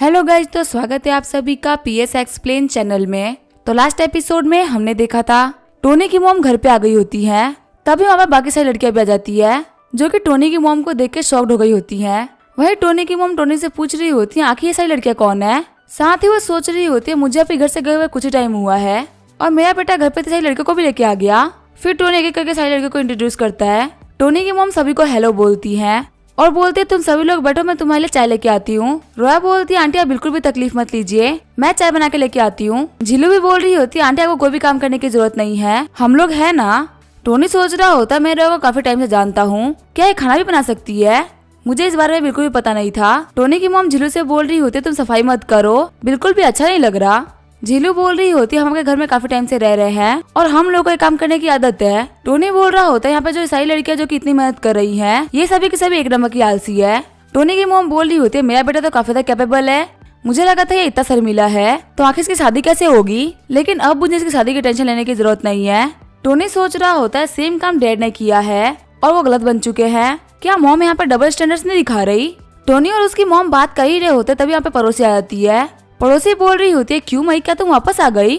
Hello guys, तो स्वागत है आप सभी का पीएस एक्सप्लेन चैनल में। तो लास्ट एपिसोड में हमने देखा था टोनी की मॉम घर पे आ गई होती है, तभी वहाँ पे बाकी सारी लड़कियां भी आ जाती है जो कि टोनी की मॉम को देख के शॉक्ड हो गई होती है। वही टोनी की मॉम टोनी से पूछ रही होती है आखिर ये सारी लड़कियां कौन है। साथ ही वो सोच रही होती है मुझे अपने घर से गए हुए कुछ ही टाइम हुआ है और मेरा बेटा घर पे सारी लड़कियों को भी लेके आ गया। फिर टोनी एक एक करके सारी लड़कियों को इंट्रोड्यूस करता है। टोनी की मॉम सभी को हेलो बोलती है और बोलती है तुम सभी लोग बैठो, मैं तुम्हारे लिए चाय लेके आती हूँ। रोया बोलती है आंटी आप बिल्कुल भी तकलीफ मत लीजिए, मैं चाय बना के लेके आती हूँ। झीलू भी बोल रही होती है आंटी आपको कोई भी काम करने की जरूरत नहीं है, हम लोग है ना। टोनी सोच रहा होता है मैं रोया को काफी टाइम से जानता हूँ, क्या ये खाना भी बना सकती है, मुझे इस बारे में बिल्कुल भी पता नहीं था। टोनी की मॉम झीलू से बोल रही होती है तुम सफाई मत करो, बिल्कुल भी अच्छा नहीं लग रहा। झीलू बोल रही होती है हम अपने घर में काफी टाइम से रह रहे हैं और हम लोगों को ये काम करने की आदत है। टोनी बोल रहा होता है यहाँ पे जो सारी लड़कियां जो कि इतनी मेहनत कर रही हैं, ये सभी की सभी एक नंबर की आलसी है। टोनी की मॉम बोल रही होती है मेरा बेटा तो काफी ज्यादा कैपेबल है, मुझे लगा था ये इतना शर्मिला है तो आखिर इसकी शादी कैसे होगी, लेकिन अब मुझे इसकी शादी की टेंशन लेने की जरूरत नहीं है। टोनी सोच रहा होता है सेम काम डैड ने किया है और वो गलत बन चुके हैं, क्या मॉम यहाँ पे डबल स्टैंडर्ड्स नहीं दिखा रही। टोनी और उसकी मॉम बात कर ही रहे होते तभी यहाँ पे पड़ोसी आ जाती है। पड़ोसी बोल रही होती है क्यों मई, क्या तुम वापस आ गई।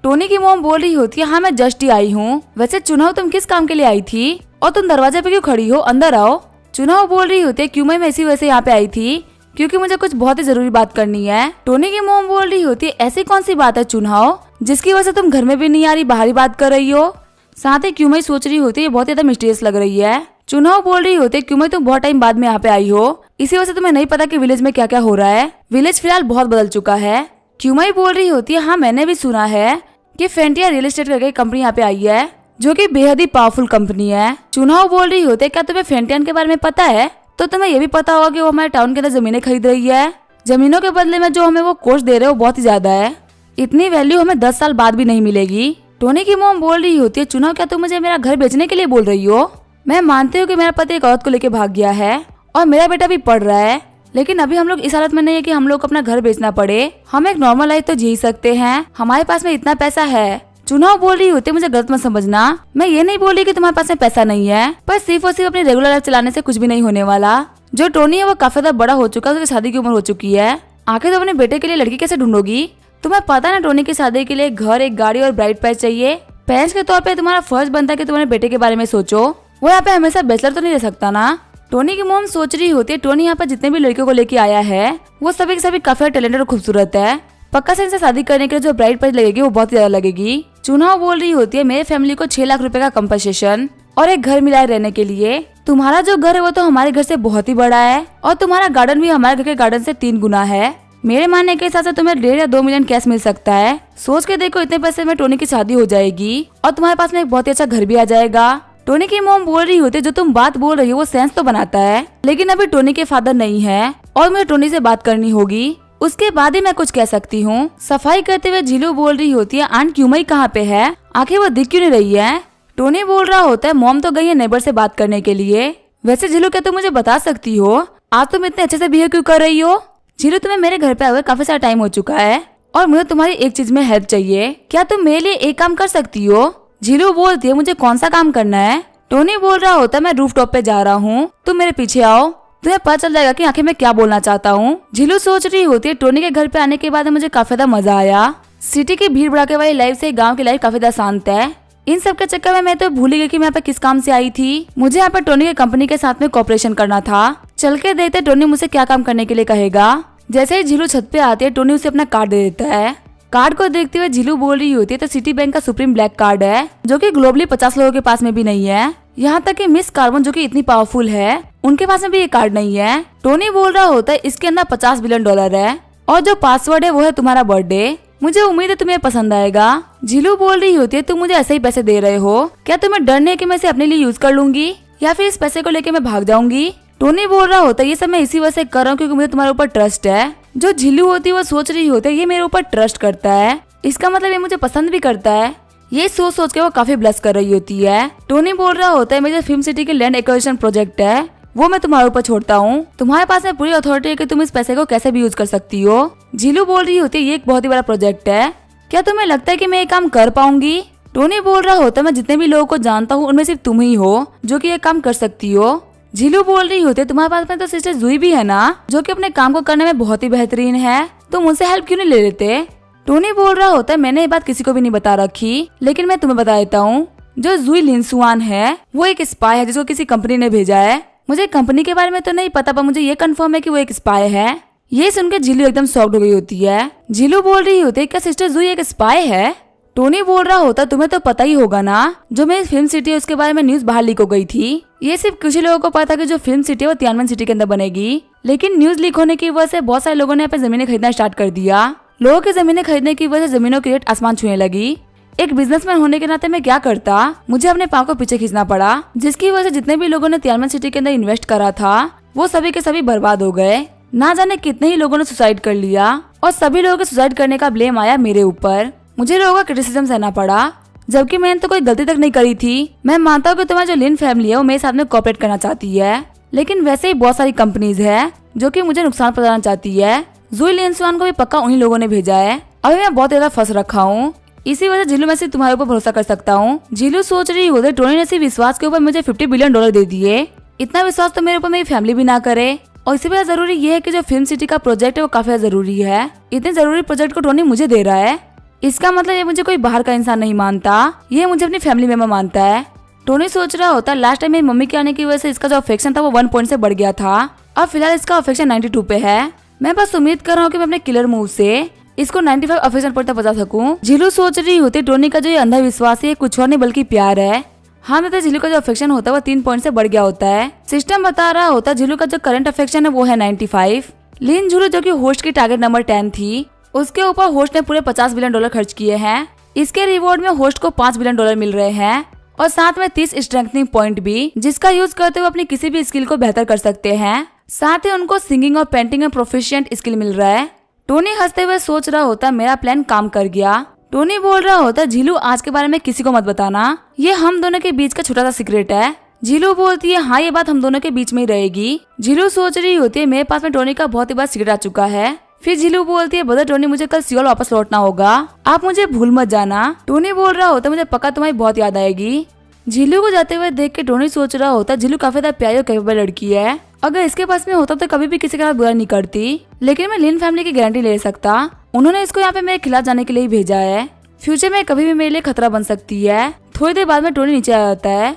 टोनी की मॉम बोल रही होती है हाँ मैं जस्ट ही आई हूँ, वैसे चुनाव तुम किस काम के लिए आई थी और तुम दरवाजे पे क्यों खड़ी हो, अंदर आओ। चुनाव बोल रही होती है क्यों मई, मैं इसी वजह से यहाँ पे आई थी क्योंकि मुझे कुछ बहुत ही जरूरी बात करनी है। टोनी की मॉम बोल रही होती है ऐसी कौन सी बात है चुनाव जिसकी वजह से तुम घर में भी नहीं आ रही, बाहर ही बात कर रही हो। साथ ही क्यों मई सोच रही होती है बहुत ज्यादा मिस्टीरियस लग रही है। चुनाव बोल रही होती है क्यों मई तुम बहुत टाइम बाद में यहाँ पे आई हो, इसी वजह से तुम्हें नहीं पता कि विलेज में क्या क्या हो रहा है, विलेज फिलहाल बहुत बदल चुका है। क्यूमाई बोल रही होती है हाँ मैंने भी सुना है कि फेंटिया रियल एस्टेट करके कंपनी यहाँ पे आई है जो कि बेहद ही पावरफुल कंपनी है। चुनाव बोल रही होती है क्या तुम्हें फेंटियन के बारे में पता है, तो तुम्हें ये भी पता होगा कि वो हमारे टाउन के अंदर जमीनें खरीद रही है, जमीनों के बदले में जो हमें वो कोस्ट दे रहे हो बहुत ही ज्यादा है, इतनी वैल्यू हमें 10 साल बाद भी नहीं मिलेगी। टोनी की मॉम बोल रही होती है चुनाव क्या तुम मुझे मेरा घर बेचने के लिए बोल रही हो, मैं मानती हूँ कि मेरा पति एक औरत को लेके भाग गया है और मेरा बेटा भी पढ़ रहा है, लेकिन अभी हम लोग इस हालत में नहीं है कि हम लोग को अपना घर बेचना पड़े, हम एक नॉर्मल लाइफ तो जी सकते हैं, हमारे पास में इतना पैसा है। चुनाव बोल रही होती है मुझे गलत मत समझना, मैं ये नहीं बोल रही कि तुम्हारे पास में पैसा नहीं है, पर सिर्फ और सिर्फ अपनी रेगुलर लाइफ चलाने से कुछ भी नहीं होने वाला। जो टोनी है वो काफी ज्यादा बड़ा हो चुका है, उसकी शादी की उम्र हो चुकी है, आखिर तो अपने बेटे के लिए लड़की कैसे ढूंढोगी। तुम्हें पता ना टोनी की शादी के लिए घर, एक गाड़ी और ब्राइड प्राइस चाहिए। पेरेंट्स के तौर पे तुम्हारा फर्ज बनता है कि तुम्हारे बेटे के बारे में सोचो, वो यहाँ पे हमेशा बैचलर तो नहीं रह सकता ना। टोनी की मॉम सोच रही होती है टोनी यहाँ पर जितने भी लड़कियों को लेके आया है वो सभी के सभी काफी टैलेंटेड और खूबसूरत है, पक्का से इनसे शादी करने के लिए जो ब्राइड प्राइस लगेगी वो बहुत ज्यादा लगेगी। चुनाव बोल रही होती है मेरे फैमिली को 6 लाख रुपए का कंपनसेशन और एक घर मिला है रहने के लिए, तुम्हारा जो घर है वो तो हमारे घर से बहुत ही बड़ा है और तुम्हारा गार्डन भी हमारे घर के गार्डन से 3 गुना है, मेरे मानने के हिसाब से तुम्हें 1.5 या 2 मिलियन कैश मिल सकता है। सोच के देखो इतने पैसे में टोनी की शादी हो जाएगी और तुम्हारे पास में एक बहुत ही अच्छा घर भी आ जाएगा। टोनी की मॉम बोल रही होती है जो तुम बात बोल रही हो वो सेंस तो बनाता है, लेकिन अभी टोनी के फादर नहीं है और मुझे टोनी से बात करनी होगी, उसके बाद ही मैं कुछ कह सकती हूँ। सफाई करते हुए झीलू बोल रही होती है आंट क्यूमई कहाँ पे है, आखिर वो दिख क्यों नहीं रही है। टोनी बोल रहा होता है मॉम तो गई है नेबर से बात करने के लिए। वैसे झीलू क्या तुम मुझे बता सकती हो आज तुम इतने अच्छे से बिहेव क्यों कर रही हो। झीलू तुम्हें मेरे घर पे आए हुए काफी सारा टाइम हो चुका है और मुझे तुम्हारी एक चीज में हेल्प चाहिए, क्या तुम मेरे लिए एक काम कर सकती हो। झीलू बोलती है मुझे कौन सा काम करना है। टोनी बोल रहा होता है मैं रूफ टॉप पे जा रहा हूँ, तुम मेरे पीछे आओ, तुम्हें पता चल जाएगा कि आखिर मैं क्या बोलना चाहता हूँ। झीलू सोच रही होती है टोनी के घर पे आने के बाद मुझे काफी ज्यादा मजा आया, सिटी की भीड़ भड़ाके वाली लाइफ से गांव की लाइफ काफी ज्यादा शांत है, इन सब के चक्कर में मैं तो भूल ही गई कि मैं यहाँ पे किस काम से आई थी, मुझे यहाँ पे टोनी के कंपनी के साथ में कोऑपरेशन करना था। चल के देखते टोनी मुझसे क्या काम करने के लिए कहेगा। जैसे ही झीलू छत पे आती है टोनी उसे अपना कार्ड दे देता है। कार्ड को देखते हुए झीलू बोल रही होती है तो सिटी बैंक का सुप्रीम ब्लैक कार्ड है जो कि ग्लोबली 50 लोगों के पास में भी नहीं है, यहाँ तक कि मिस कार्बन जो कि इतनी पावरफुल है उनके पास में भी ये कार्ड नहीं है। टोनी बोल रहा होता है इसके अंदर $50 बिलियन है और जो पासवर्ड है वो है तुम्हारा बर्थडे, मुझे उम्मीद है तुम्हें पसंद आएगा। झीलू बोल रही होती है तुम मुझे ऐसे ही पैसे दे रहे हो, क्या तुम्हें डर नहीं है कि मैं इसे अपने लिए यूज कर लूंगी या फिर इस पैसे को लेके मैं भाग जाऊंगी। टोनी बोल रहा होता है ये सब मैं इसी वजह से कर रहा हूँ क्योंकि मुझे तुम्हारे ऊपर ट्रस्ट है। जो झीलू होती है वो सोच रही होती है ये मेरे ऊपर ट्रस्ट करता है, इसका मतलब ये मुझे पसंद भी करता है, ये सोच सोच के वो काफी ब्लश कर रही होती है। टोनी बोल रहा होता है मेरे फिल्म सिटी के लैंड एक्विजिशन प्रोजेक्ट है वो मैं तुम्हारे ऊपर छोड़ता हूँ, तुम्हारे पास में पूरी अथॉरिटी है कि तुम इस पैसे को कैसे भी यूज कर सकती हो। झीलू बोल रही होती है ये एक बहुत ही बड़ा प्रोजेक्ट है, क्या तुम्हें लगता है कि मैं ये काम कर पाऊंगी। टोनी बोल रहा होता है मैं जितने भी लोगों को जानता हूँ उनमें सिर्फ तुम ही हो जो कि ये काम कर सकती हो। झीलू बोल रही होती है तुम्हारे पास में तो सिस्टर जुई भी है ना, जो कि अपने काम को करने में बहुत ही बेहतरीन है, तुम उनसे हेल्प क्यों नहीं ले लेते। टोनी बोल रहा होता है मैंने ये बात किसी को भी नहीं बता रखी, लेकिन मैं तुम्हें बता देता हूँ, जो जुई लिनसुआन है वो एक स्पाई है जिसको किसी कंपनी ने भेजा है। मुझे कंपनी के बारे में तो नहीं पता, पर मुझे ये कंफर्म है कि वो एक स्पाई है। ये सुनकर झीलू एकदम शॉक्ड हो गई होती है। झीलू बोल रही होती है क्या सिस्टर जुई एक स्पाई है। टोनी बोल रहा होता तुम्हें तो पता ही होगा ना, जो मेरी फिल्म सिटी है उसके बारे में न्यूज बाहर लीक हो गई थी। ये सिर्फ कुछ लोगों को पता कि जो फिल्म सिटी है वो तियानमेन सिटी के अंदर बनेगी, लेकिन न्यूज लीक होने की वजह से बहुत सारे लोगों ने यहाँ पे जमीनें खरीदना स्टार्ट कर दिया। लोगों की जमीनें खरीदने की वजह से जमीनों की रेट आसमान छूने लगी। एक बिजनेसमैन होने के नाते मैं क्या करता, मुझे अपने पाँव को पीछे खींचना पड़ा, जिसकी वजह से जितने भी लोगों ने तियानमेन सिटी के अंदर इन्वेस्ट करा था वो सभी के सभी बर्बाद हो गए। ना जाने कितने ही लोगों ने सुसाइड कर लिया और सभी लोगों के सुसाइड करने का ब्लेम आया मेरे ऊपर। मुझे लोगों का क्रिटिसिज्म सहना पड़ा, जबकि मैंने तो कोई गलती तक नहीं करी थी। मैं मानता हूँ कि तुम्हारी जो लिन फैमिली है वो मेरे साथ में कोऑपरेट करना चाहती है, लेकिन वैसे ही बहुत सारी कंपनीज है जो कि मुझे नुकसान पहुंचाना चाहती है। जुई लिनसुआन को भी पक्का उन्हीं लोगों ने भेजा है। अभी मैं बहुत ज्यादा फंस रखा हूँ, इसी वजह झीलू मैं सिर्फ तुम्हारे ऊपर भरोसा कर सकता हूँ। झीलू सोच रही होते टोनी ने सिर्फ विश्वास के ऊपर मुझे $50 बिलियन दे दिए, इतना विश्वास तो मेरे ऊपर मेरी फैमिली भी ना करे। और इसी वजह जरूरी ये है कि जो फिल्म सिटी का प्रोजेक्ट है वो काफी जरूरी है। इतने जरूरी प्रोजेक्ट को टोनी मुझे दे रहा है, इसका मतलब ये मुझे कोई बाहर का इंसान नहीं मानता, ये मुझे अपनी फैमिली मेंबर मानता है। टोनी सोच रहा होता लास्ट टाइम मेरी मम्मी के आने की वजह से इसका जो अफेक्शन था वो 1 पॉइंट से बढ़ गया था, अब फिलहाल इसका अफेक्शन 92 पे है। मैं बस उम्मीद कर रहा हूँ कि मैं अपने किलर मूव से इसको 95 अफेक्शन पर तक पहुंचा सकूं। झीलू सोच रही होती टोनी का जो ये अंधविश्वास है कुछ और नहीं बल्कि प्यार है। हाँ मतलब झीलू का जो अफेक्शन होता है वो 3 पॉइंट से बढ़ गया होता है। सिस्टम बता रहा होता झीलू का जो करंट अफेक्शन है वो है 95। लिन झीलू जो कि होस्ट की टारगेट नंबर 10 थी, उसके ऊपर होस्ट ने पूरे $50 बिलियन खर्च किए हैं। इसके रिवॉर्ड में होस्ट को $5 बिलियन मिल रहे हैं और साथ में 30 स्ट्रेंथनिंग पॉइंट भी, जिसका यूज करते हुए अपनी किसी भी स्किल को बेहतर कर सकते हैं। साथ ही उनको सिंगिंग और पेंटिंग में प्रोफिशिएंट स्किल मिल रहा है। टोनी हंसते हुए सोच रहा होता मेरा प्लान काम कर गया। टोनी बोल रहा होता झीलू आज के बारे में किसी को मत बताना, ये हम दोनों के बीच का छोटा सा सीक्रेट है। झीलू बोलती है हाँ ये बात हम दोनों के बीच में ही रहेगी। झीलू सोच रही होती है मेरे पास में टोनी का बहुत ही बड़ा सीक्रेट आ चुका है। फिर झीलू बोलती है ब्रदर टोनी मुझे कल सियोल वापस लौटना होगा, आप मुझे भूल मत जाना। टोनी बोल रहा होता मुझे पक्का तुम्हारी बहुत याद आएगी। झीलू को जाते हुए देख के टोनी सोच रहा होता झीलू काफी ज्यादा प्यारी और कैपेबल लड़की है, अगर इसके पास में होता तो कभी भी किसी का बुरा नहीं करती, लेकिन मैं लिन फैमिली की गारंटी ले सकता, उन्होंने इसको यहाँ पे मेरे खिलाफ जाने के लिए भेजा है। फ्यूचर में कभी भी मेरे लिए खतरा बन सकती है। थोड़ी देर बाद में टोनी नीचे आ जाता है।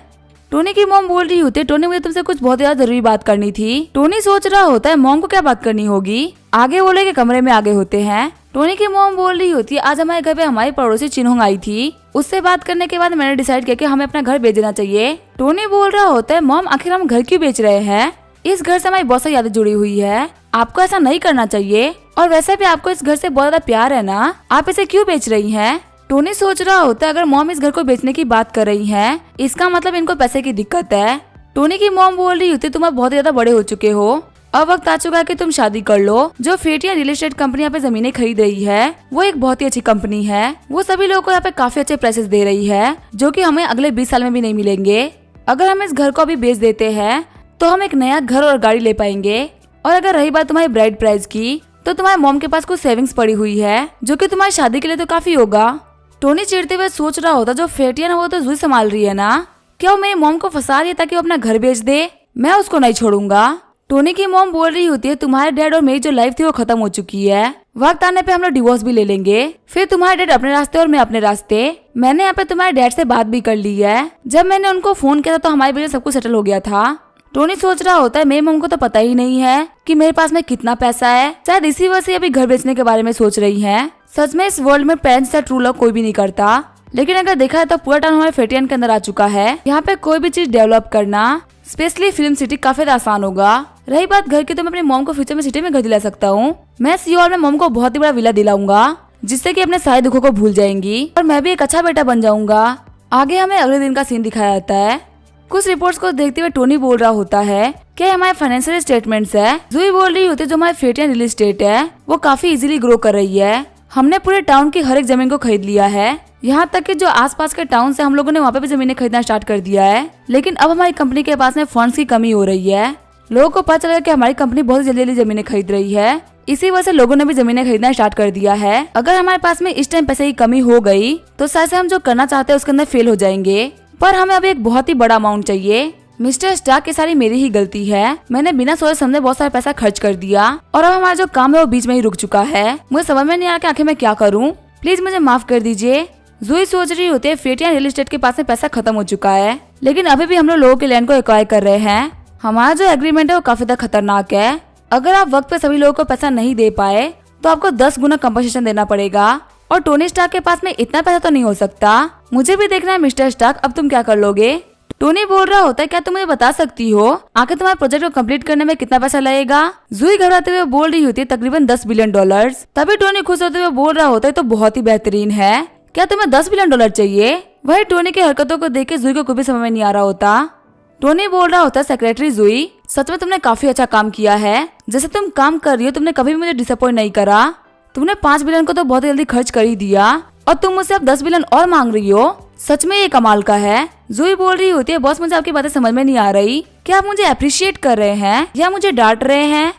टोनी की मॉम बोल रही होती है टोनी मुझे तुमसे कुछ बहुत ज्यादा जरूरी बात करनी थी। टोनी सोच रहा होता है मॉम को क्या बात करनी होगी, आगे वो लोग कमरे में आगे होते हैं। टोनी की मॉम बोल रही होती है आज हमारे घर पे हमारी पड़ोसी चिन्होंग आई थी, उससे बात करने के बाद मैंने डिसाइड किया कि हमें अपना घर बेच देना चाहिए। टोनी बोल रहा होता है मॉम आखिर हम घर क्यों बेच रहे हैं, इस घर से हमारी बहुत सारी यादें जुड़ी हुई है, आपको ऐसा नहीं करना चाहिए, और वैसे भी आपको इस घर से बहुत ज्यादा प्यार है ना, आप इसे क्यों बेच रही हैं। टोनी सोच रहा होता है अगर मॉम इस घर को बेचने की बात कर रही हैं, इसका मतलब इनको पैसे की दिक्कत है। टोनी की मॉम बोल रही होती तुम अब बहुत ज्यादा बड़े हो चुके हो, अब वक्त आ चुका है कि तुम शादी कर लो। जो फेटिया रियल एस्टेट कंपनी यहाँ पे जमीनें खरीद रही है वो एक बहुत ही अच्छी कंपनी है, वो सभी लोगों को यहाँ पे काफी अच्छे प्राइसेस दे रही है जो कि हमें अगले 20 साल में भी नहीं मिलेंगे। अगर हम इस घर को अभी बेच देते हैं तो हम एक नया घर और गाड़ी ले पाएंगे। और अगर रही बात तुम्हारी ब्राइड प्राइस की, तो तुम्हारे मॉम के पास कुछ सेविंग्स पड़ी हुई है जो कि तुम्हारी शादी के लिए तो काफी होगा। टोनी चिढ़ते हुए सोच रहा होता जो फेटिया ना वो तो जुई संभाल रही है ना, क्या वो मेरी मॉम को फंसा रही है ताकि वो अपना घर बेच दे, मैं उसको नहीं छोड़ूंगा। टोनी की मॉम बोल रही होती है तुम्हारे डैड और मेरी जो लाइफ थी वो खत्म हो चुकी है, वक्त आने पे हम लोग डिवोर्स भी ले लेंगे, फिर तुम्हारे डैड अपने रास्ते और मैं अपने रास्ते। मैंने यहाँ पे तुम्हारे डैड से बात भी कर ली है, जब मैंने उनको फोन किया था तो हमारे बीच सब कुछ सेटल हो गया था। टोनी सोच रहा होता है मेरी मॉम को तो पता ही नहीं है कि मेरे पास में कितना पैसा है, शायद इसी वजह से अभी घर बेचने के बारे में सोच रही है। सच में इस वर्ल्ड में पेरेंट्स से ट्रू लव कोई भी नहीं करता, लेकिन अगर देखा है तो पूरा टाउन हमारे फेटियन के अंदर आ चुका है। यहाँ पे कोई भी चीज डेवलप करना, स्पेशली फिल्म सिटी, काफी आसान होगा। रही बात घर की, तो मैं अपनी मॉम को फ्यूचर में सिटी में घर दिला सकता हूँ। मैं सियोल में मॉम को बहुत ही बड़ा विला दिलाऊंगा जिससे कि अपने सारे दुखों को भूल जाएंगी और मैं भी एक अच्छा बेटा बन जाऊंगा। आगे हमें अगले दिन का सीन दिखाया जाता है। कुछ रिपोर्ट्स को देखते हुए टोनी बोल रहा होता है क्या हमारे फाइनेंशियल स्टेटमेंट्स है। जुई बोल रही होती है जो हमारे फेटियन रियल एस्टेट है वो काफी इजीली ग्रो कर रही है, हमने पूरे टाउन की हर एक जमीन को खरीद लिया है, यहाँ तक कि जो आसपास के टाउन से हम लोगों ने वहाँ पे भी जमीनें खरीदना स्टार्ट कर दिया है। लेकिन अब हमारी कंपनी के पास में फंड्स की कमी हो रही है, लोगों को पता चला कि हमारी कंपनी बहुत जल्दी जल्दी जमीनें खरीद रही है, इसी वजह से लोगों ने भी जमीनें खरीदना स्टार्ट कर दिया है। अगर हमारे पास में इस टाइम पैसे की कमी हो गई तो शायद से हम जो करना चाहते हैं उसके अंदर फेल हो जाएंगे, पर हमें अभी एक बहुत ही बड़ा अमाउंट चाहिए। मिस्टर स्टार्क की सारी मेरी ही गलती है। मैंने बिना सोचे समझे बहुत सारा पैसा खर्च कर दिया और अब हमारा जो काम है वो बीच में ही रुक चुका है। मुझे समझ में नहीं आ रहा कि आखिर मैं क्या करूँ। प्लीज मुझे माफ कर दीजिए। जूही सोच रही होती है फेटिया रियल एस्टेट के पास में पैसा खत्म हो चुका है, लेकिन अभी भी हम लोगों के लैंड को एक्वायर कर रहे हैं। हमारा जो एग्रीमेंट है वो काफी ज्यादा खतरनाक है। अगर आप वक्त पे सभी लोगों को पैसा नहीं दे पाए तो आपको 10 गुना कंपनसेशन देना पड़ेगा और टोनी स्टार्क के पास में इतना पैसा तो नहीं हो सकता। मुझे भी देखना है मिस्टर स्टार्क, अब तुम क्या कर लोगे। टोनी बोल रहा होता है क्या तुम मुझे बता सकती हो आखिर तुम्हारे प्रोजेक्ट को कंप्लीट करने में कितना पैसा लगेगा। जूही घबराते हुए बोल रही होती है तकरीबन 10 बिलियन डॉलर। तभी टोनी खुश होते हुए बोल रहा होता है तो बहुत ही बेहतरीन है, क्या तुम्हें 10 बिलियन डॉलर चाहिए। वही टोनी की हरकतों को देख के जूही को कोई भी समझ में नहीं आ रहा होता। टोनी बोल रहा होता है सेक्रेटरी जूही, सच में तुमने काफी अच्छा काम किया है। जैसे तुम काम कर रही हो तुमने कभी भी मुझे डिसअपॉइंट नहीं करा। तुमने 5 बिलियन को तो बहुत जल्दी खर्च कर ही दिया और तुम मुझसे अब 10 बिलियन और मांग रही हो, सच में ये कमाल का है। जूही बोल रही होती है बॉस मुझे आपकी बातें समझ में नहीं आ रही, क्या आप मुझे अप्रिशिएट कर रहे हैं या मुझे डांट रहे हैं।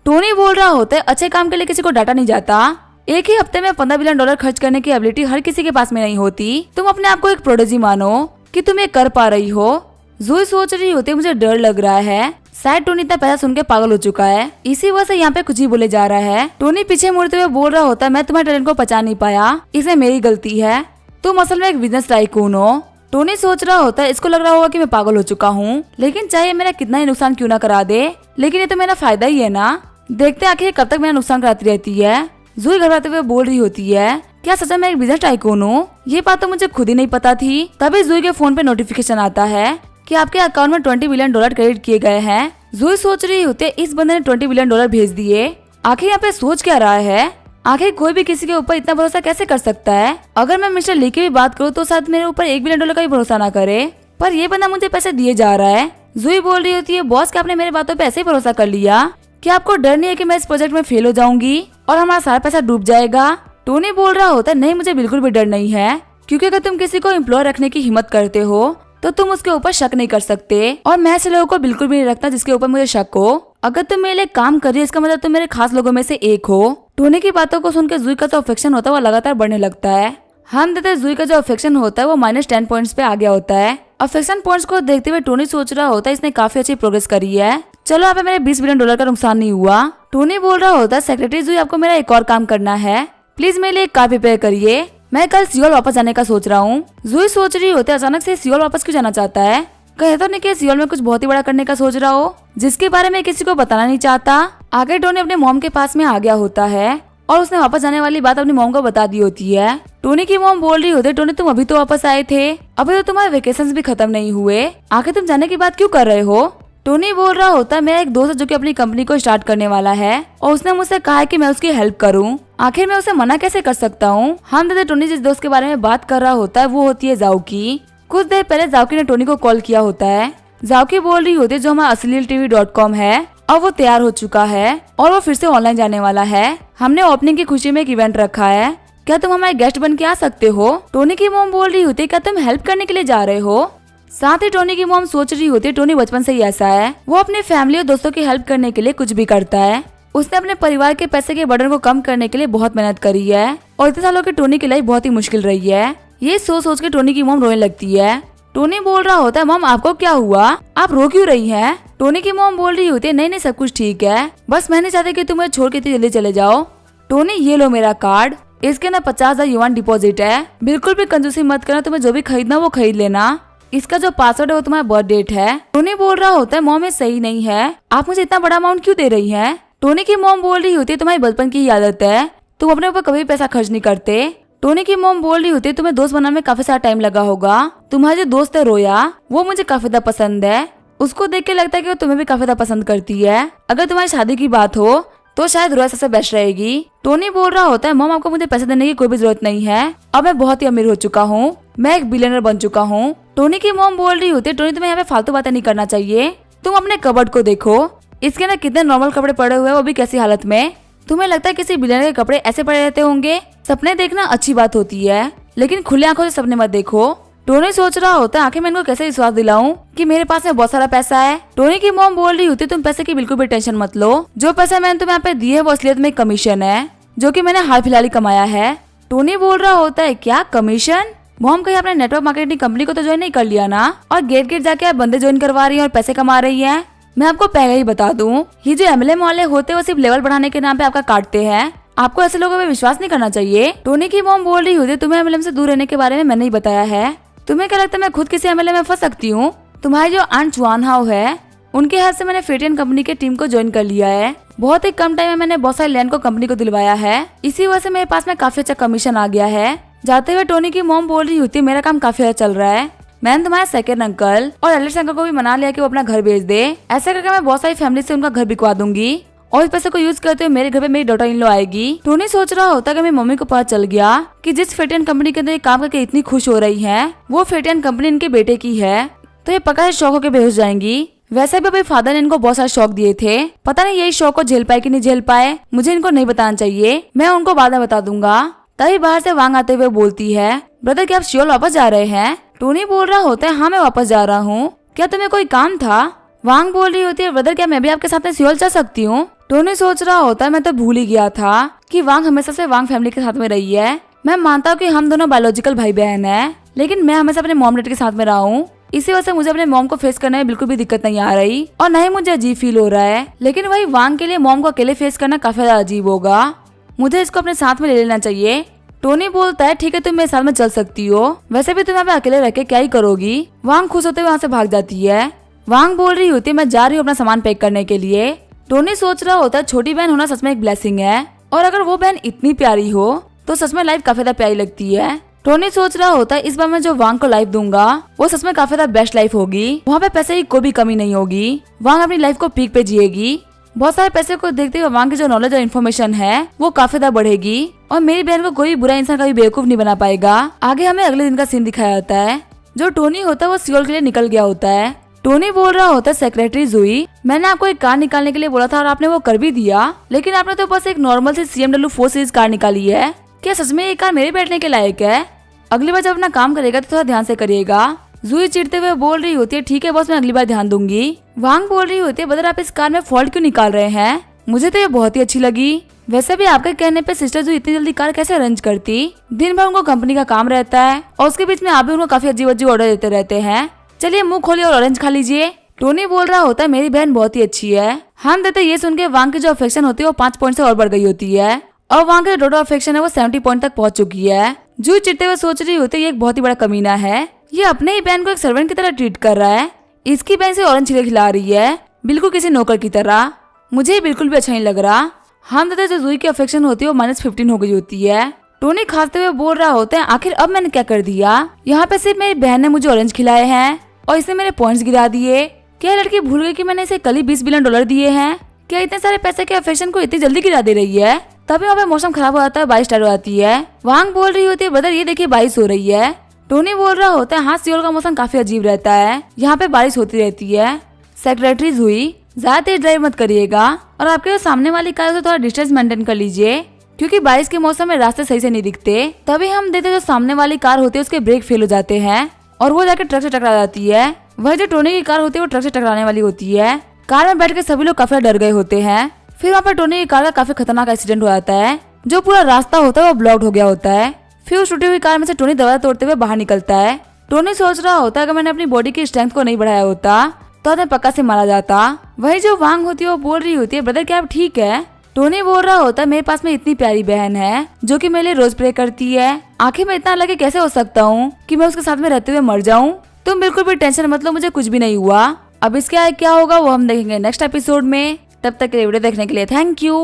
टोनी बोल रहा होता है अच्छे काम के लिए किसी को डांटा नहीं जाता। एक ही हफ्ते में 15 बिलियन डॉलर खर्च करने की एबिलिटी हर किसी के पास में नहीं होती। तुम अपने आप को एक प्रोडिजी मानो कि तुम ये कर पा रही हो। जूही सोच रही होती है मुझे डर लग रहा है, शायद टोनी इतना पैसा सुन के पागल हो चुका है, इसी वजह से यहाँ पे कुछ ही बोले जा रहा है। टोनी पीछे मुड़ते हुए बोल रहा होता है मैं तुम्हारे टैलेंट को पहचान नहीं पाया, इसमें मेरी गलती है। तुम असल में एक बिजनेस टाइकून हो। टोनी सोच रहा होता है इसको लग रहा होगा कि मैं पागल हो चुका हूँ, लेकिन चाहे मेरा कितना ही नुकसान क्यों ना करा दे, लेकिन ये तो मेरा फायदा ही है ना। देखते आखिर कब तक मेरा नुकसान कराती रहती है। जूही घबराते हुए बोल रही होती है क्या सच में एक बिजनेस टाइकून हूँ, ये बात तो मुझे खुद ही नहीं पता थी। तभी जूही के फोन पे नोटिफिकेशन आता है कि आपके अकाउंट में 20 बिलियन डॉलर क्रेडिट किए गए हैं। जूही सोच रही होती है इस बंदे ने 20 बिलियन डॉलर भेज दिए, आखिर यहाँ पे सोच क्या रहा है। आखिर कोई भी किसी के ऊपर इतना भरोसा कैसे कर सकता है। अगर मैं मिस्टर ली की भी बात करूँ तो शायद मेरे ऊपर 1 बिलियन डॉलर का भी भरोसा ना करे, पर ये बंदा मुझे पैसे दिए जा रहा है। जूही बोल रही होती है बॉस क्या आपने मेरे बातों पे ऐसे ही भरोसा कर लिया, क्या आपको डर नहीं है कि मैं इस प्रोजेक्ट में फेल हो जाऊंगी और हमारा सारा पैसा डूब जाएगा। टोनी बोल रहा होता है नहीं मुझे बिल्कुल भी डर नहीं है, क्योंकि अगर तुम किसी को एम्प्लॉय रखने की हिम्मत करते हो तो तुम उसके ऊपर शक नहीं कर सकते, और मैं ऐसे लोगों को बिल्कुल भी नहीं रखता जिसके ऊपर मुझे शक हो। अगर तुम मेरे लिए काम कर रही हो इसका मतलब तुम मेरे खास लोगों में से एक हो। टोनी की बातों को सुनकर जूही का जो अफेक्शन होता है वो लगातार बढ़ने लगता है। हम देखते जूही का जो अफेक्शन होता है वो -10 पॉइंट्स पे आ गया होता है। अफेक्शन पॉइंट्स को देखते हुए टोनी सोच रहा होता है इसने काफी अच्छी प्रोग्रेस करी है, चलो यहाँ पे मेरे 20 बिलियन डॉलर का नुकसान नहीं हुआ। टोनी बोल रहा होता है सेक्रेटरी जूही आपको मेरा एक और काम करना है, प्लीज मेरे लिए एक कार प्रिपेयर करिए, मैं कल सियोल वापस जाने का सोच रहा हूँ। जूही सोच रही होती है अचानक से सियोल वापस क्यों जाना चाहता है, कहे तो नहीं कि सियोल में कुछ बहुत ही बड़ा करने का सोच रहा हो जिसके बारे में किसी को बताना नहीं चाहता। आगे टोनी अपने मॉम के पास में आ गया होता है और उसने वापस जाने वाली बात अपनी मॉम को बता दी होती है। टोनी की मॉम बोल रही होती है टोनी तुम अभी तो वापस आए थे, अभी तो तुम्हारे वेकेशंस भी खत्म नहीं हुए, आखिर तुम जाने की बात क्यों कर रहे हो। टोनी बोल रहा होता है मेरा एक दोस्त है जो कि अपनी कंपनी को स्टार्ट करने वाला है और उसने मुझसे कहा है कि मैं उसकी हेल्प करूं, आखिर मैं उसे मना कैसे कर सकता हूं। हम देखते टोनी जिस दोस्त के बारे में बात कर रहा होता है वो होती है जाओकी। कुछ देर पहले जाओकी ने टोनी को कॉल किया होता है। जाओकी बोल रही होती है जो हमारा asleeltv.com है और वो तैयार हो चुका है और वो फिर से ऑनलाइन जाने वाला है। हमने ओपनिंग की खुशी में एक इवेंट रखा है, क्या तुम हमारे गेस्ट बन के आ सकते हो। टोनी की मॉम बोल रही होती है क्या तुम हेल्प करने के लिए जा रहे हो। साथ ही टोनी की मॉम सोच रही होती है टोनी बचपन से ही ऐसा है, वो अपने फैमिली और दोस्तों की हेल्प करने के लिए कुछ भी करता है। उसने अपने परिवार के पैसे के बर्डन को कम करने के लिए बहुत मेहनत करी है और इतने सालों की टोनी की लाइफ बहुत ही मुश्किल रही है। ये सोच के टोनी की मॉम रोने लगती है। टोनी बोल रहा होता है मॉम आपको क्या हुआ, आप रो क्यों रही हैं। टोनी की मॉम बोल रही होती है नहीं सब कुछ ठीक है, बस मैं नहीं चाहती कि तुम मुझे छोड़ के इतनी जल्दी चले जाओ। टोनी ये लो मेरा कार्ड, इसके ना 50,000 युआन डिपॉजिट है, बिल्कुल भी कंजूसी मत करना, तुम्हें जो भी खरीदना वो खरीद लेना, इसका जो पासवर्ड है वो तुम्हारा बर्थ डेट है। टोनी बोल रहा होता है मॉम ये सही नहीं है, आप मुझे इतना बड़ा अमाउंट क्यों दे रही हैं। टोनी की मॉम बोल रही होती है तुम्हारी बचपन की ही आदत है, तुम अपने ऊपर कभी पैसा खर्च नहीं करते। टोनी की मॉम बोल रही होती है तुम्हें दोस्त बनाने में काफी सारा टाइम लगा होगा, तुम्हारा जो दोस्त है रोया वो मुझे काफी ज्यादा पसंद है, उसको देख के लगता है कि वो तुम्हें भी काफी ज्यादा पसंद करती है, अगर तुम्हारी शादी की बात हो तो शायद रोया सबसे बेस्ट रहेगी। टोनी बोल रहा होता है मॉम आपको मुझे पैसे देने की कोई भी जरूरत नहीं है, अब मैं बहुत ही अमीर हो चुका हूँ, मैं एक बिलियनर बन चुका हूँ। टोनी की मॉम बोल रही होती है टोनी तुम्हें यहाँ पे फालतू बातें नहीं करना चाहिए, तुम अपने कबर्ड को देखो, इसके ना कितने नॉर्मल कपड़े पड़े हुए हैं वो भी कैसी हालत में, तुम्हें लगता है किसी बिलियनर के कपड़े ऐसे पड़े रहते होंगे। सपने देखना अच्छी बात होती है लेकिन खुले आंखों से सपने मत देखो। टोनी सोच रहा होता है आखिर मैं इनको कैसे विश्वास दिलाऊं कि मेरे पास में बहुत सारा पैसा है। टोनी की मॉम बोल रही होती तुम पैसे की बिल्कुल भी टेंशन मत लो, जो पैसा मैंने तुम्हें यहाँ पे दिए है वो असलियत में कमीशन है जो कि मैंने हाल फिलहाल ही कमाया है। टोनी बोल रहा होता है क्या कमीशन, मॉम कहीं अपने नेटवर्क मार्केटिंग कंपनी को तो ज्वाइन नहीं कर लिया ना, और गेट गेट जाके आप बंदे ज्वाइन करवा रही है और पैसे कमा रही है। मैं आपको पहले ही बता दूं, ये जो MLM वाले होते हैं वो सिर्फ लेवल बढ़ाने के नाम पे आपका काटते हैं। आपको ऐसे लोगों पे विश्वास नहीं करना चाहिए। टोनी की मॉम बोल रही होती, तुम्हें MLM से दूर रहने के बारे में मैंने ही बताया है। तुम्हें क्या लगता है मैं खुद किसी MLM में फंस सकती हूँ? तुम्हारी जो आंट चुआन हाउ है, उनके हेल्प से मैंने फेटियन कंपनी के टीम को ज्वाइन कर लिया है। बहुत ही कम टाइम में मैंने बहुत सारे लैंड को कंपनी को दिलवाया है। इसी वजह से मेरे पास में काफी अच्छा कमीशन आ गया है। जाते हुए टोनी की मॉम बोल रही होती, मेरा काम काफी अच्छा चल रहा है। मैंने तुम्हारे सेकंड अंकल और एलिस अंकल को भी मना लिया कि वो अपना घर बेच दे। ऐसा करके मैं बहुत सारी फैमिली से उनका घर बिकवा दूंगी और इस पैसे को यूज करते हुए मेरे घर पे मेरी डॉटर इन लॉ आएगी। टोनी सोच रहा होता कि मेरी मम्मी को पता चल गया कि जिस फेटियन कंपनी के अंदर काम करके इतनी खुश हो रही है, वो फेटियन कंपनी इनके बेटे की है, तो ये पक्का है शौक होकर बेहोश जाएंगी। वैसे भी अभी फादर ने इनको बहुत सारे शौक दिए थे, पता नहीं यही शौक को झेल पाए कि नहीं झेल पाए, मुझे इनको नहीं बताना चाहिए, मैं उनको बाद में बता दूंगा। तभी बाहर से वांग आते हुए बोलती है, ब्रदर क्या आप श्योर वापस जा रहे हैं? टोनी बोल रहा होता है, हाँ मैं वापस जा रहा हूँ, क्या तुम्हें कोई काम था? वांग बोल रही होती है, ब्रदर क्या मैं भी आपके साथ में सियोल चल सकती हूँ? टोनी सोच रहा होता है, मैं तो भूल ही गया था कि वांग हमेशा से वांग फैमिली के साथ में रही है। मैं मानता हूँ कि हम दोनों बायोलॉजिकल भाई बहन हैं, लेकिन मैं हमेशा अपने मॉम डैड के साथ में रहा हूँ। इसी वजह से मुझे अपने मॉम को फेस करने में बिल्कुल भी दिक्कत नहीं आ रही और न ही मुझे अजीब फील हो रहा है। लेकिन वही वांग के लिए मॉम को अकेले फेस करना काफी ज्यादा अजीब होगा, मुझे इसको अपने साथ में ले लेना चाहिए। टोनी बोलता है, ठीक है तुम मेरे साथ में चल सकती हो, वैसे भी तुम यहाँ पे अकेले रह के क्या ही करोगी। वांग खुश होते हुए वहाँ से भाग जाती है। वांग बोल रही होती है, मैं जा रही हूँ अपना सामान पैक करने के लिए। टोनी सोच रहा होता है, छोटी बहन होना सच में एक ब्लेसिंग है, और अगर वो बहन इतनी प्यारी हो तो सच में लाइफ काफी ज्यादा प्यारी लगती है। टोनी सोच रहा होता है, इस बार मैं जो वांग को लाइफ दूंगा वो सच में काफी ज्यादा बेस्ट लाइफ होगी, वहाँ पे पैसे की कोई भी कमी नहीं होगी, वांग अपनी लाइफ को पीक पे जिएगी। बहुत सारे पैसे को देखते हुए वांग की जो नॉलेज और इन्फॉर्मेशन है वो काफी ज्यादा बढ़ेगी और मेरी बहन को कोई बुरा इंसान कभी बेवकूफ नहीं बना पाएगा। आगे हमें अगले दिन का सीन दिखाया जाता है। जो टोनी होता है वो सियोल के लिए निकल गया होता है। टोनी बोल रहा होता है, सेक्रेटरी जुई, मैंने आपको एक कार निकालने के लिए बोला था और आपने वो कर भी दिया, लेकिन आपने तो बस एक नॉर्मल सी CMW 4 सीरीज कार निकाली है। क्या सच में ये कार मेरे बैठने के लायक है? अगली बार जब अपना काम करेगा तो थोड़ा ध्यान से करिएगा। जुई चिढ़ते हुए बोल रही होती है, ठीक है बॉस मैं अगली बार ध्यान दूंगी। वांग बोल रही होती है, ब्रदर आप इस कार में फॉल्ट क्यों निकाल रहे हैं? मुझे तो ये बहुत ही अच्छी लगी। वैसे भी आपके कहने पे सिस्टर जुई इतनी जल्दी कार कैसे अरेंज करती? दिन भर उनको कंपनी का काम रहता है और उसके बीच में आप भी उनको काफी अजीब अजीब ऑर्डर देते रहते हैं। चलिए मुंह खोलिए और ऑरेंज खा लीजिए। टोनी बोल रहा होता है, मेरी बहन बहुत ही अच्छी है। हम देते ये सुन के वांग की जो अफेक्शन होती है वो 5 पॉइंट से और बढ़ गई होती है और वांग की टोटल अफेक्शन है वो 70 पॉइंट तक पहुंच चुकी है। जुई चिढ़ते हुए सोच रही होती है, ये एक बहुत ही बड़ा कमीना है, ये अपने ही बहन को एक सर्वेंट की तरह ट्रीट कर रहा है। इसकी बहन से ऑरेंज छिले खिला रही है, बिल्कुल किसी नौकर की तरह। मुझे बिल्कुल भी अच्छा नहीं लग रहा। हम देते जो जुई की अफेक्शन होती है वो -15 हो गई होती है। टोनी खाते हुए बोल रहा होता है, आखिर अब मैंने क्या कर दिया? यहाँ पे सिर्फ मेरी बहन ने मुझे ऑरेंज खिलाए हैं और इसने मेरे पॉइंट्स गिरा दिए। क्या लड़की भूल गई कि मैंने इसे कल ही $20 बिलियन दिए हैं? क्या इतने सारे पैसे के अफेक्शन को इतनी जल्दी गिरा दे रही है? तभी वहाँ पे मौसम खराब हो जाता है, बारिश स्टार्ट हो जाती है। वांग बोल रही होती है, ब्रदर ये देखिए बारिश हो रही है। टोनी बोल रहा होता है, हाँ सियोल का मौसम काफी अजीब रहता है, यहाँ पे बारिश होती रहती है। सेक्रेटरी जुई, ज्यादा तेज ड्राइव मत करिएगा और आपके जो सामने वाली कार है थोड़ा डिस्टेंस मेंटेन कर लीजिए, क्योंकि बारिश के मौसम में रास्ते सही से नहीं दिखते। तभी हम देते जो सामने वाली कार होती है उसके ब्रेक फेल हो जाते हैं और वो जाके ट्रक से टकरा जाती है। वह जो टोनी की कार होती है वो ट्रक से टकराने वाली होती है। कार में बैठ के सभी लोग काफी डर गए होते हैं। फिर वहाँ पर टोनी की कार का काफी खतरनाक एक्सीडेंट हो जाता है, जो पूरा रास्ता होता है वो ब्लॉक्ड हो गया होता है। फिर उस टूटी हुई कार में से टोनी दरवाजा तोड़ते हुए बाहर निकलता है। टोनी सोच रहा होता है, अगर मैंने अपनी बॉडी की स्ट्रेंथ को नहीं बढ़ाया होता तो मैं पक्का से मारा जाता। वही जो वांग होती है वो बोल रही होती है, ब्रदर क्या आप ठीक है? टोनी बोल रहा होता है, मेरे पास में इतनी प्यारी बहन है जो कि मेरे लिए रोज प्रे करती है, आखिर मैं इतना अलग कैसे हो सकता हूँ कि मैं उसके साथ में रहते हुए मर जाऊँ? तुम बिल्कुल भी टेंशन मत लो, मुझे कुछ भी नहीं हुआ। अब इसके आगे क्या होगा वो हम देखेंगे नेक्स्ट एपिसोड में। तब तक के लिए वीडियो देखने के लिए थैंक यू।